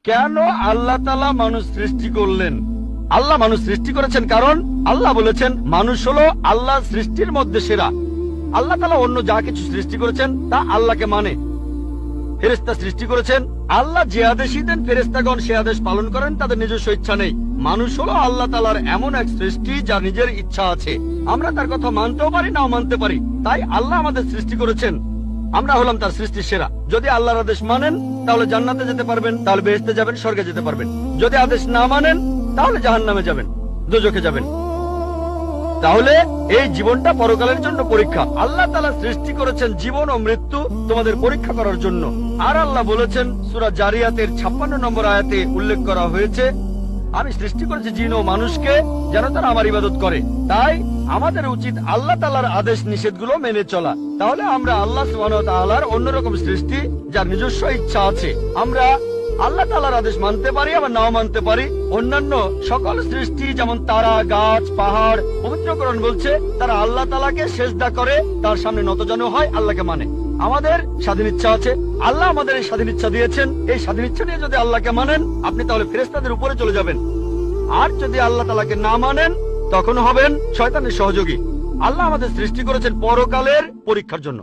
কেন আল্লাহ তাআলা মানুষ সৃষ্টি করলেন? আল্লাহ মানুষ সৃষ্টি করেছেন কারণ আল্লাহ বলেছেন মানুষ হলো আল্লাহ সৃষ্টির মধ্যে সেরা। আল্লাহ তাআলা অন্য যা কিছু সৃষ্টি করেছেন তা আল্লাহকে মানে। ফেরেশতা সৃষ্টি করেছেন, আল্লাহ যে আদেশই দেন ফেরেশতাগণ সে আদেশ পালন করেন, তাদের নিজস্ব ইচ্ছা নেই। মানুষ হলো আল্লাহ তাআলার এমন এক সৃষ্টি যার নিজের ইচ্ছা আছে। আমরা তার কথা মানতেও পারি নাও মানতে পারি, তাই আল্লাহ আমাদের সৃষ্টি করেছেন। আমরা হলাম তার সৃষ্টির সেরা। যদি আল্লাহর আদেশ মানেন তাহলে জান্নাতে যেতে পারবেন, তাহলে বেহেশতে যাবেন, স্বর্গে যেতে পারবেন। যদি আদেশ না মানেন তাহলে জাহান্নামে যাবেন, দোজখে যাবেন। তাহলে এই জীবনটা পরকালের জন্য পরীক্ষা। আল্লাহ তাআলা সৃষ্টি করেছেন জীবন ও মৃত্যু তোমাদের পরীক্ষা করার জন্য। আর আল্লাহ বলেছেন সূরা জারিয়াতের 56 নম্বর আয়াতে উল্লেখ করা হয়েছে, আমি সৃষ্টি করেছি জিন ও মানুষকে যেন তারা আমার ইবাদত করে। তাই আমাদের উচিত আল্লাহ তাআলার আদেশ নিষেধগুলো মেনে চলা। তাহলে আমরা আল্লাহ সুবহানাহু ওয়া তাআলার অন্যরকম সৃষ্টি যার নিজস্ব ইচ্ছা আছে। আমরা আল্লাহ তাআলার আদেশ মানতে পারি আবার নাও মানতে পারি। অন্যান্য সকল সৃষ্টি যেমন তারা, গাছ, পাহাড়, পবিত্রকরণ বলছে তারা আল্লাহ তাআলাকে সেজদা করে, তার সামনে নতজানু হয়, আল্লাহকে মানে। আমাদের স্বাধীন ইচ্ছা আছে, আল্লাহ আমাদের এই স্বাধীন ইচ্ছা দিয়েছেন। এই স্বাধীন ইচ্ছা নিয়ে যদি আল্লাহকে মানেন আপনি তাহলে ফেরেশতাদের উপরে চলে যাবেন। আর যদি আল্লাহ তাআলাকে না মানেন তখন হবেন শয়তানের সহযোগী। আল্লাহ আমাদের সৃষ্টি করেছেন পরকালের পরীক্ষার জন্য।